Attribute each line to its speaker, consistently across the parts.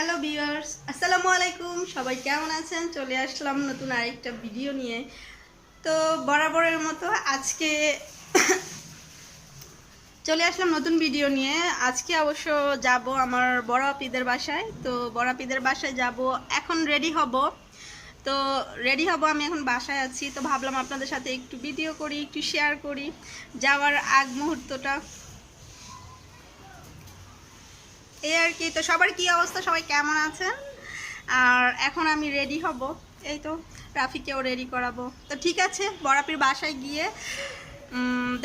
Speaker 1: Hello viewers, আসসালামু আলাইকুম। সবাই কেমন আছেন? চলে আসলাম নতুন আরেকটা ভিডিও নিয়ে। তো বরাবরের মতো আজকে চলে আসলাম নতুন ভিডিও নিয়ে। আজকে অবশ্য যাব আমার বড় আপিদের বাসায়। তো বড় আপিদের বাসায় যাব, এখন রেডি হব। আমি এখন বাসায় আছি। তো ভাবলাম আপনাদের সাথে একটু ভিডিও করি, একটু শেয়ার করি যাওয়ার আগ মুহূর্তটা। এই আর কি। তো সবার কি অবস্থা, সবাই কেমন আছেন? আর এখন আমি রেডি হব, এই তো রাফিকেও রেডি করাবো। তো ঠিক আছে, বড়াপির বাসায় গিয়ে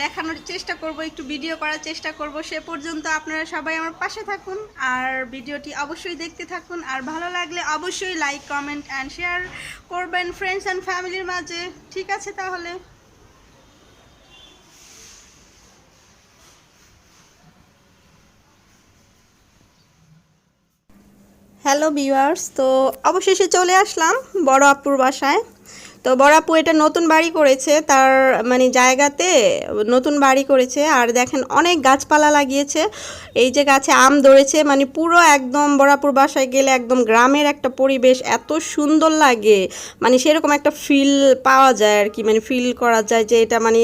Speaker 1: দেখানোর চেষ্টা করব, একটু ভিডিও করার চেষ্টা করব। সে পর্যন্ত আপনারা সবাই আমার পাশে থাকুন আর ভিডিওটি অবশ্যই দেখতে থাকুন। আর ভালো লাগলে অবশ্যই লাইক, কমেন্ট অ্যান্ড শেয়ার করবেন ফ্রেন্ডস অ্যান্ড ফ্যামিলির মাঝে। ঠিক আছে তাহলে। হ্যালো ভিউয়ার্স, তো অবশেষে চলে আসলাম বড় আপুর বাসায়। তো বড় আপু এটা নতুন বাড়ি করেছে, তার মানে জায়গাতে নতুন বাড়ি করেছে। আর দেখেন অনেক গাছপালা লাগিয়েছে। এই যে গাছে আম ধরেছে, মানে পুরো একদম বড় আপুর বাসায় গেলে একদম গ্রামের একটা পরিবেশ, এত সুন্দর লাগে। মানে সেরকম একটা ফিল পাওয়া যায় আর কি, মানে ফিল করা যায় যে এটা মানে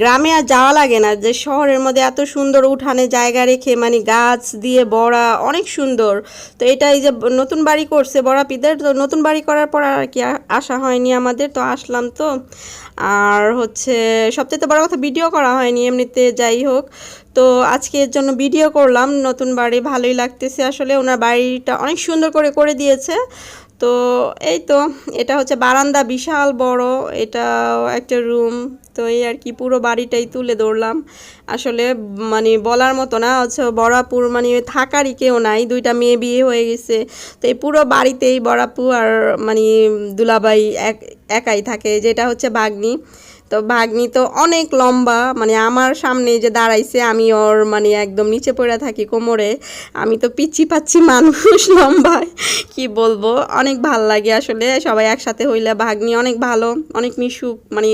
Speaker 1: গ্রামে আর যাওয়া লাগে না, যে শহরের মধ্যে এত সুন্দর উঠানে জায়গা রেখে মানে গাছ দিয়ে বড়া, অনেক সুন্দর। তো এটা এই যে নতুন বাড়ি করছে বড় আপিদের, তো নতুন বাড়ি করার পর আর কি আসা হয়নি আমাদের, তো আসলাম। তো আর হচ্ছে সবচেয়ে বড় কথা, ভিডিও করা হয়নি এমনিতে, যাই হোক। তো আজকে এর জন্য ভিডিও করলাম। নতুন বাড়ি ভালোই লাগতেছে আসলে, ওনার বাড়িটা অনেক সুন্দর করে করে দিয়েছে। তো এই তো এটা হচ্ছে বারান্দা, বিশাল বড়, এটা একটা রুম। তো এই আর কি, পুরো বাড়িটাই তুলে ধরলাম। আসলে মানে বলার মতো না, হচ্ছে বড়াপুর মানে থাকারই কেউ নাই, দুইটা মেয়ে বিয়ে হয়ে গেছে। তো এই পুরো বাড়িতেই বড়াপু আর মানে দুলাভাই একাই থাকে, যেটা হচ্ছে ভাগ্নি। তো ভাগ্নি তো অনেক লম্বা, মানে আমার সামনে যে দাঁড়াইছে, আমি ওর মানে একদম নিচে পড়ে থাকি কোমরে। আমি তো পিচ্ছি পাচ্ছি মানুষ লম্বায়, কি বলবো, অনেক ভাল লাগে আসলে সবাই একসাথে হইলে। ভাগ্নি অনেক ভালো, অনেক মিশুক, মানে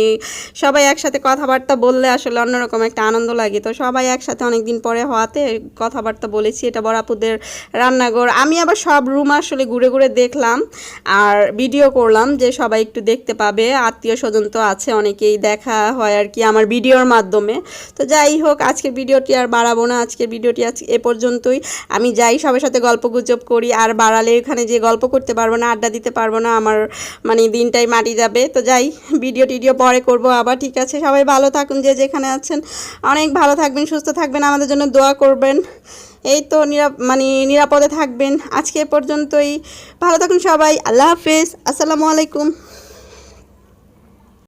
Speaker 1: সবাই একসাথে কথাবার্তা বললে আসলে অন্যরকম একটা আনন্দ লাগে। তো সবাই একসাথে অনেক দিন পরে হওয়াতে কথাবার্তা বলেছি। এটা বড়াপুদের রান্নাঘর। আমি আবার সব রুম আসলে ঘুরে ঘুরে দেখলাম আর ভিডিও করলাম, যে সবাই একটু দেখতে পাবে। আত্মীয় স্বজন তো আছে অনেকেই, দেখা হয় আর কি আমার ভিডিওর মাধ্যমে। তো যাই হোক, আজকের ভিডিওটি আর বাড়াবো না, আজকের ভিডিওটি এ পর্যন্তই। আমি যাই সবার সাথে গল্প গুজব করি, আর বাড়ালে এখানে যে গল্প করতে পারবো না, আড্ডা দিতে পারবো না, আমার মানে দিনটাই মাটি যাবে। তো যাই, ভিডিও পরে করব আবার। ঠিক আছে, সবাই ভালো থাকুন, যে যেখানে আছেন অনেক ভালো থাকবেন, সুস্থ থাকবেন, আমাদের জন্য দোয়া করবেন। এই তো মানে নিরাপদে থাকবেন। আজকে এ পর্যন্তই, ভালো থাকুন সবাই। আল্লাহ হাফেজ, আসসালামু আলাইকুম।